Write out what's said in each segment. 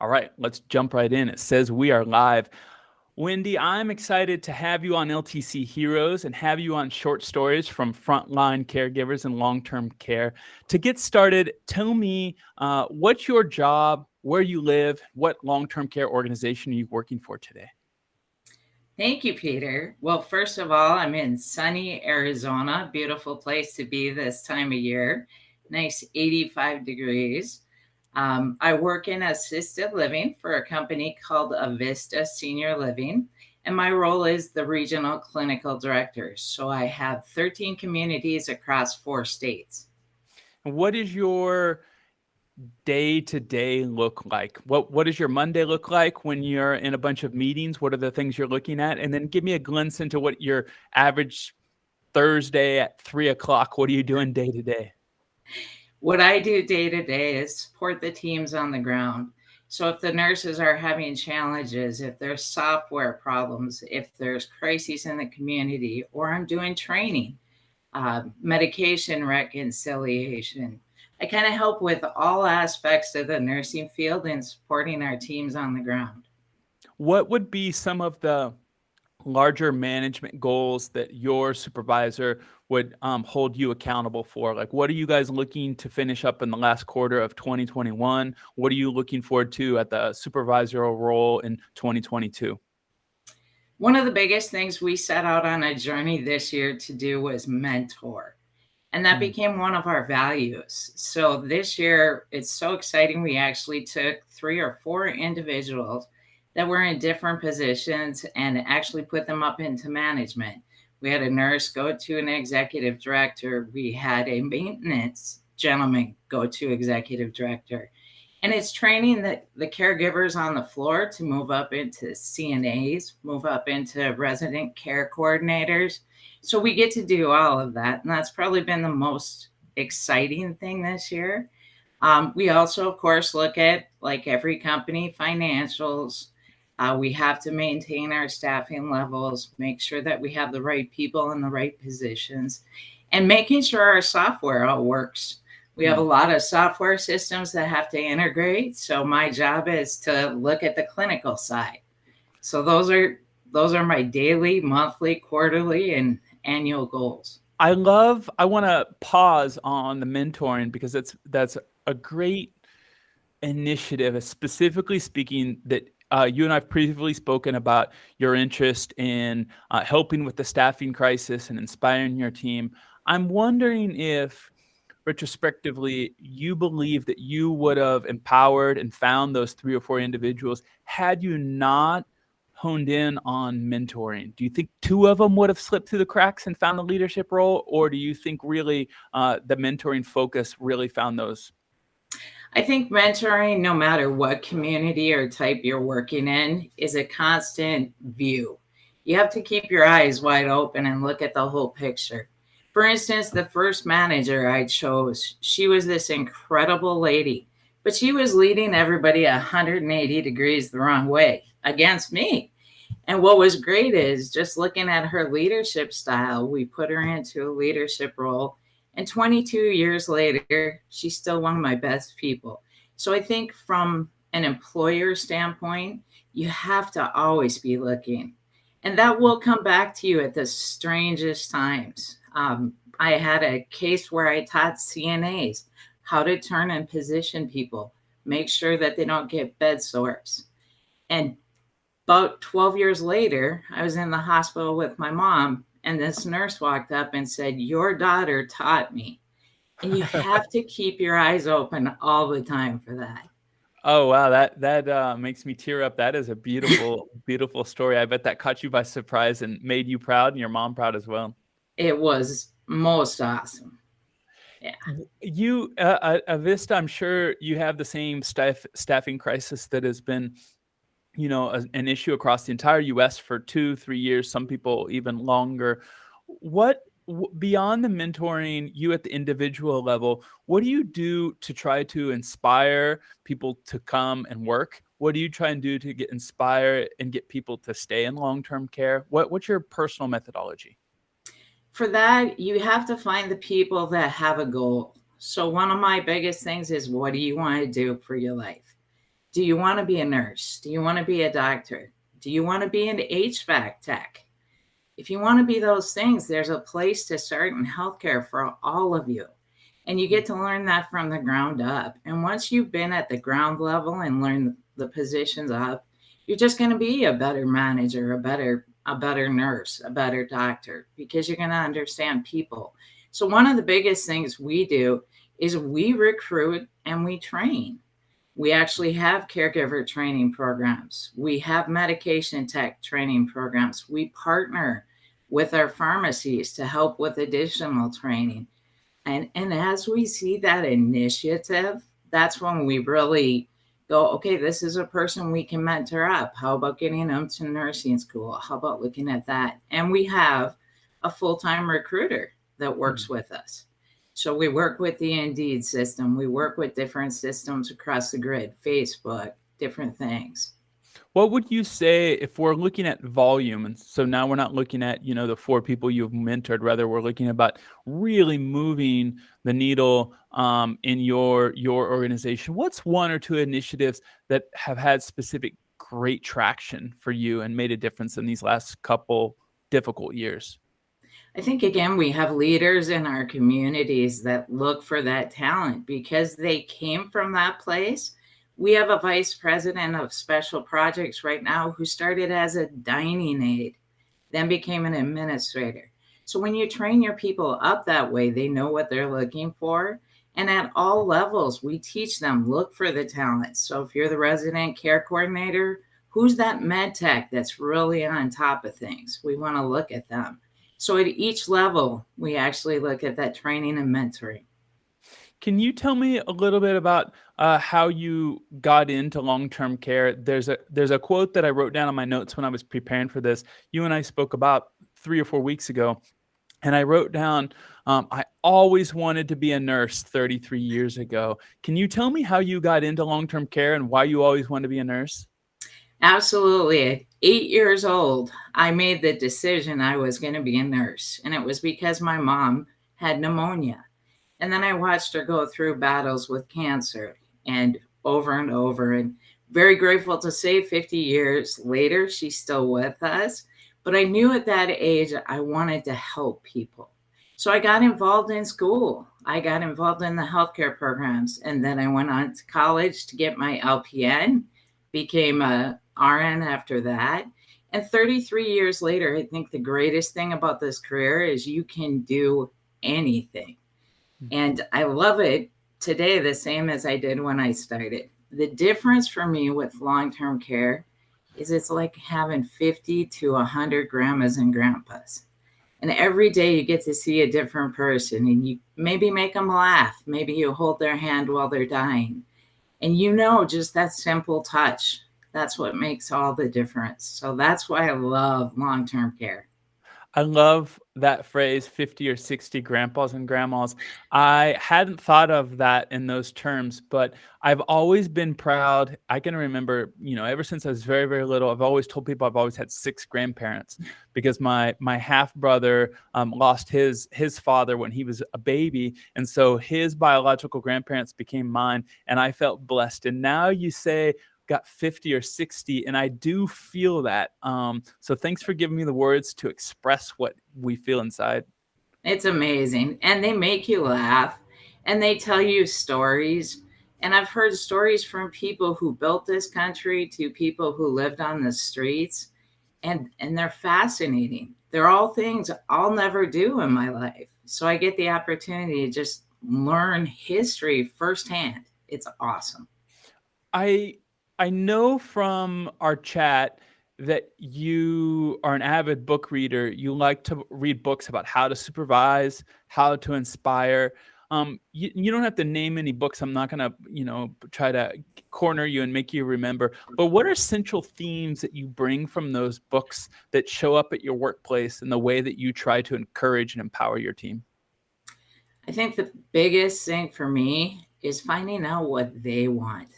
All right, let's jump right in. It says we are live. Wendy, I'm excited to have you on LTC Heroes and have you on short stories from frontline caregivers in long-term care. To get started, tell me what's your job, where you live, what long-term care organization are you working for today? Thank you, Peter. Well, first of all, I'm in sunny Arizona, beautiful place to be this time of year, nice 85 degrees. I work in assisted living for a company called Avista Senior Living, and my role is the regional clinical director. So I have 13 communities across 4 states. What is your day to day look like? What does your Monday look like when you're in a bunch of meetings? What are the things you're looking at? And then give me a glimpse into what your average Thursday at 3 o'clock. What are you doing day to day? What I do day to day is support the teams on the ground. So if the nurses are having challenges, if there's software problems, if there's crises in the community, or I'm doing training, medication reconciliation, I kind of help with all aspects of the nursing field and supporting our teams on the ground. What would be some of the larger management goals that your supervisor would hold you accountable for? Like, what are you guys looking to finish up in the last quarter of 2021? What are you looking forward to at the supervisorial role in 2022? One of the biggest things we set out on a journey this year to do was mentor. And that Mm. became one of our values. So this year, it's so exciting. We actually took 3 or 4 individuals that were in different positions and actually put them up into management. We had a nurse go to an executive director. We had a maintenance gentleman go to executive director. And it's training the caregivers on the floor to move up into CNAs, move up into resident care coordinators. So we get to do all of that. And that's probably been the most exciting thing this year. We also, of course, look at, like every company, financials. We have to maintain our staffing levels, make sure that we have the right people in the right positions, and making sure our software all works. We have a Mm. lot of software systems that have to integrate. So my job is to look at the clinical side. So those are my daily, monthly, quarterly, and annual goals. I want to pause on the mentoring because that's a great initiative, specifically speaking, that you and I've previously spoken about your interest in helping with the staffing crisis and inspiring your team. I'm wondering if, retrospectively, you believe that you would have empowered and found those 3 or 4 individuals had you not honed in on mentoring. Do you think 2 of them would have slipped through the cracks and found the leadership role, or do you think really the mentoring focus really found those? I think mentoring, no matter what community or type you're working in, is a constant view. You have to keep your eyes wide open and look at the whole picture. For instance, the first manager I chose, she was this incredible lady, but she was leading everybody 180 degrees the wrong way against me. And what was great is just looking at her leadership style, we put her into a leadership role. And 22 years later, she's still one of my best people. So I think from an employer standpoint, you have to always be looking. And that will come back to you at the strangest times. I had a case where I taught CNAs how to turn and position people, make sure that they don't get bed sores. And about 12 years later, I was in the hospital with my mom, and this nurse walked up and said, "Your daughter taught me." And you have to keep your eyes open all the time for that. Oh wow, that makes me tear up. That is a beautiful, beautiful story. I bet that caught you by surprise and made you proud and your mom proud as well. It was most awesome. Yeah. You, Avista, I'm sure you have the same staffing crisis that has been, an issue across the entire U.S. for 2, 3 years. Some people even longer. What beyond the mentoring, you at the individual level, what do you do to try to inspire people to come and work? What do you try and do to get inspired and get people to stay in long-term care? What's your personal methodology? For that, you have to find the people that have a goal. So, one of my biggest things is, what do you want to do for your life? Do you want to be a nurse? Do you want to be a doctor? Do you want to be an HVAC tech? If you want to be those things, there's a place to start in healthcare for all of you. And you get to learn that from the ground up. And once you've been at the ground level and learn the positions up, you're just going to be a better manager, a better nurse, a better doctor, because you're going to understand people. So one of the biggest things we do is we recruit and we train. We actually have caregiver training programs. We have medication tech training programs. We partner with our pharmacies to help with additional training. And as we see that initiative, that's when we really go, okay, this is a person we can mentor up. How about getting them to nursing school? How about looking at that? And we have a full-time recruiter that works with us. So we work with the Indeed system. We work with different systems across the grid, Facebook, different things. What would you say if we're looking at volume? And so now we're not looking at, the 4 people you've mentored, rather we're looking about really moving the needle in your organization. What's 1 or 2 initiatives that have had specific great traction for you and made a difference in these last couple difficult years? I think, again, we have leaders in our communities that look for that talent because they came from that place. We have a vice president of special projects right now who started as a dining aide, then became an administrator. So when you train your people up that way, they know what they're looking for. And at all levels, we teach them, look for the talent. So if you're the resident care coordinator, who's that med tech that's really on top of things? We want to look at them. So at each level, we actually look at that training and mentoring. Can you tell me a little bit about how you got into long-term care? There's a quote that I wrote down on my notes when I was preparing for this. You and I spoke about 3 or 4 weeks ago, and I wrote down, I always wanted to be a nurse 33 years ago. Can you tell me how you got into long-term care and why you always wanted to be a nurse? Absolutely. At 8 years old, I made the decision I was going to be a nurse. And it was because my mom had pneumonia. And then I watched her go through battles with cancer and over. And very grateful to say 50 years later, she's still with us. But I knew at that age I wanted to help people. So I got involved in school. I got involved in the healthcare programs. And then I went on to college to get my LPN, became a RN after that. And 33 years later, I think the greatest thing about this career is you can do anything. And I love it today the same as I did when I started. The difference for me with long-term care is it's like having 50 to 100 grandmas and grandpas. And every day you get to see a different person and you maybe make them laugh. Maybe you hold their hand while they're dying. And just that simple touch, that's what makes all the difference. So that's why I love long-term care. I love that phrase, 50 or 60 grandpas and grandmas. I hadn't thought of that in those terms, but I've always been proud. I can remember, ever since I was very, very little, I've always told people I've always had 6 grandparents because my half brother lost his father when he was a baby. And so his biological grandparents became mine, and I felt blessed. And now you say, got 50 or 60, and I do feel that. So thanks for giving me the words to express what we feel inside. It's amazing. And they make you laugh and they tell you stories. And I've heard stories from people who built this country to people who lived on the streets. And they're fascinating. They're all things I'll never do in my life. So I get the opportunity to just learn history firsthand. It's awesome. I know from our chat that you are an avid book reader. You like to read books about how to supervise, how to inspire. You don't have to name any books. I'm not going to, try to corner you and make you remember. But what are central themes that you bring from those books that show up at your workplace and the way that you try to encourage and empower your team? I think the biggest thing for me is finding out what they want.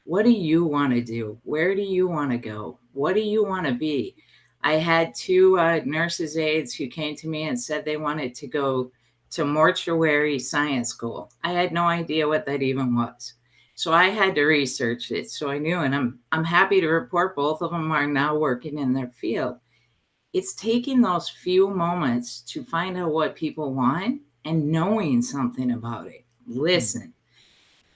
What do you want to do? Where do you want to go? What do you want to be? I had 2 nurses aides who came to me and said they wanted to go to mortuary science school. I had no idea what that even was. So I had to research it. So I knew, and I'm happy to report both of them are now working in their field. It's taking those few moments to find out what people want and knowing something about it. Mm, Listen,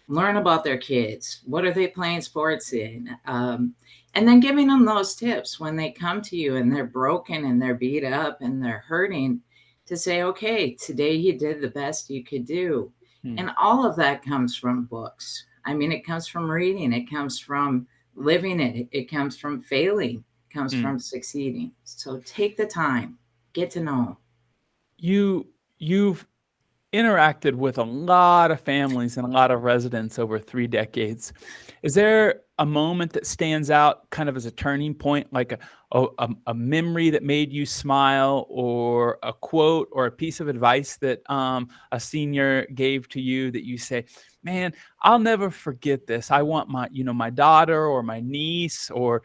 learn about their kids. What are they playing sports in? And then giving them those tips when they come to you and they're broken and they're beat up and they're hurting, to say, okay, today you did the best you could do. mm, And all of that comes from books. I mean, it comes from reading, it comes from living it, it comes from failing, it comes mm. from succeeding. So take the time, get to know. You've interacted with a lot of families and a lot of residents over 3 decades. Is there a moment that stands out kind of as a turning point, like a memory that made you smile, or a quote or a piece of advice that a senior gave to you that you say, man, I'll never forget this. I want my daughter or my niece, or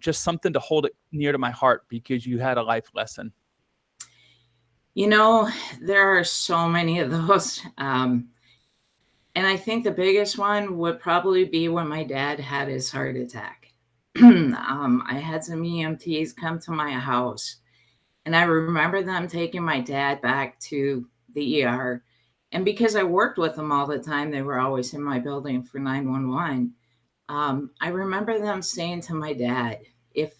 just something to hold it near to my heart because you had a life lesson? You know, there are so many of those. And I think the biggest one would probably be when my dad had his heart attack. I had some EMTs come to my house, and I remember them taking my dad back to the ER. And because I worked with them all the time, they were always in my building for 911. I remember them saying to my dad, if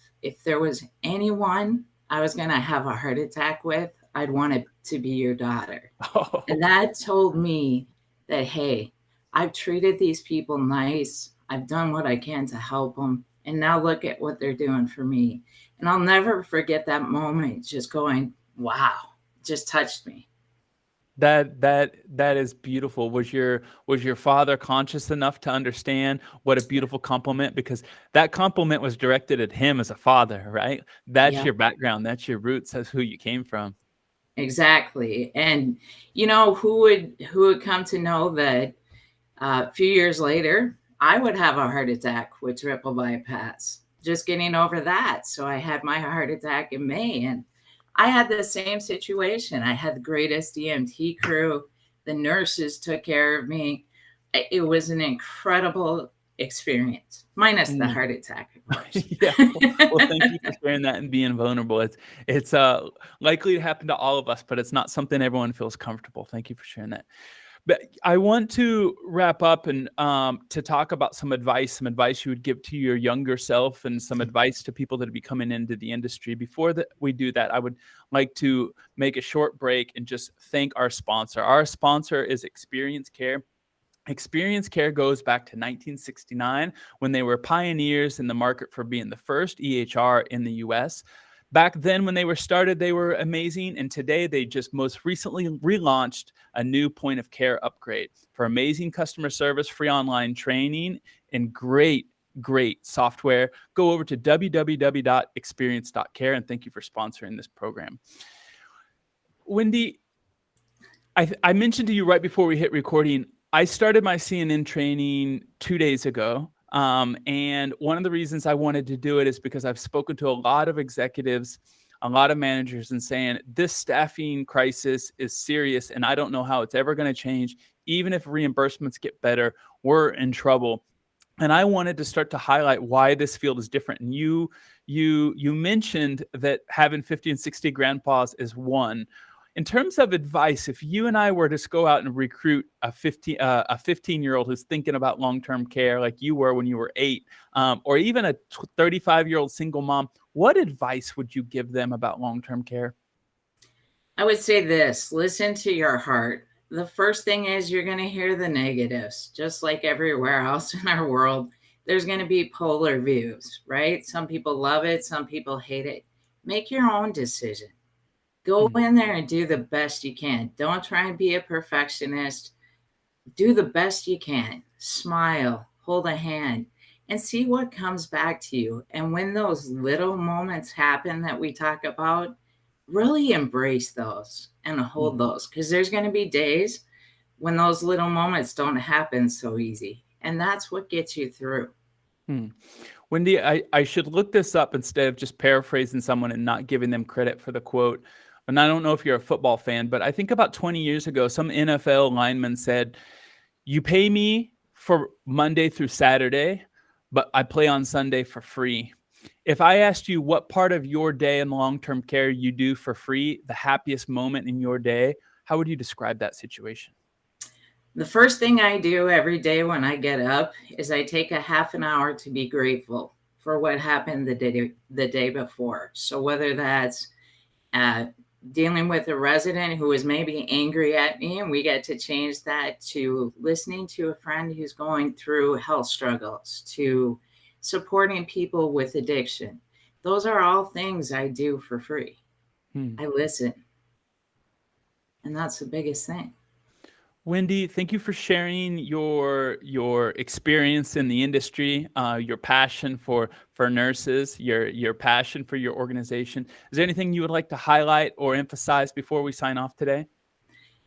there was anyone I was going to have a heart attack with, I'd want it to be your daughter. And Oh, that told me that, hey, I've treated these people nice. I've done what I can to help them. And now look at what they're doing for me. And I'll never forget that moment, just going, wow, just touched me. that is beautiful. Was your father conscious enough to understand what a beautiful compliment? Because that compliment was directed at him as a father, right? That's Yeah, your background. That's your roots. That's who you came from. exactly. And who would come to know that a few years later, I would have a heart attack with triple bypass. Just getting over that. So I had my heart attack in May, and I had the same situation. I had the greatest EMT crew. The nurses took care of me. It was an incredible experience, minus the Mm. heart attack, of course. Yeah. Well, thank you for sharing that and being vulnerable. It's likely to happen to all of us, but it's not something everyone feels comfortable. Thank you for sharing that. But I want to wrap up and to talk about some advice you would give to your younger self, and some advice to people that are coming into the industry. Before that we do that, I would like to make a short break and just thank our sponsor. Our sponsor is Experience Care. Experience Care goes back to 1969, when they were pioneers in the market for being the first EHR in the US. Back then, when they were started, they were amazing. And today, they just most recently relaunched a new point of care upgrade for amazing customer service, free online training, and great software. Go over to www.experience.care, and thank you for sponsoring this program. Wendy, I mentioned to you right before we hit recording, I started my CNN training 2 days ago. And one of the reasons I wanted to do it is because I've spoken to a lot of executives, a lot of managers, and saying this staffing crisis is serious, and I don't know how it's ever going to change. Even if reimbursements get better, we're in trouble. And I wanted to start to highlight why this field is different. And you mentioned that having 50 and 60 grandpas is one. In terms of advice, if you and I were to go out and recruit a 15-year-old who's thinking about long-term care, like you were when you were 8, or even a 35-year-old single mom, what advice would you give them about long-term care? I would say this: listen to your heart. The first thing is you're going to hear the negatives, just like everywhere else in our world. There's going to be polar views, right? Some people love it, some people hate it. Make your own decision. Go Mm, in there and do the best you can. Don't try and be a perfectionist. Do the best you can. Smile, hold a hand, and see what comes back to you. And when those little moments happen that we talk about, really embrace those and mm, hold those, because there's going to be days when those little moments don't happen so easy. And that's what gets you through. mm. Wendy, I should look this up instead of just paraphrasing someone and not giving them credit for the quote. And I don't know if you're a football fan, but I think about 20 years ago, some NFL lineman said, you pay me for Monday through Saturday, but I play on Sunday for free. If I asked you what part of your day in long-term care you do for free, the happiest moment in your day, how would you describe that situation? The first thing I do every day when I get up is I take a half an hour to be grateful for what happened the day before. So whether that's uh, dealing with a resident who is maybe angry at me, and we get to change that to listening to a friend who's going through health struggles, to supporting people with addiction. Those are all things I do for free. I listen. And that's the biggest thing. Wendy, thank you for sharing your experience in the industry, your passion for nurses, your passion for your organization. Is there anything you would like to highlight or emphasize before we sign off today?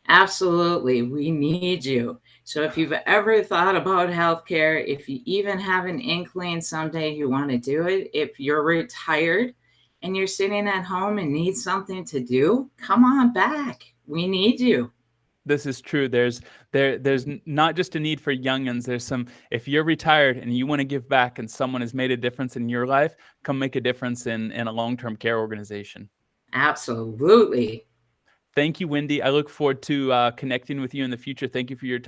Absolutely. We need you. So if you've ever thought about healthcare, if you even have an inkling someday you want to do it, if you're retired and you're sitting at home and need something to do, come on back. We need you. This is true. There's not just a need for youngins. There's some, if you're retired and you want to give back and someone has made a difference in your life, come make a difference in a long-term care organization. Absolutely. Thank you, Wendy. I look forward to connecting with you in the future. Thank you for your time.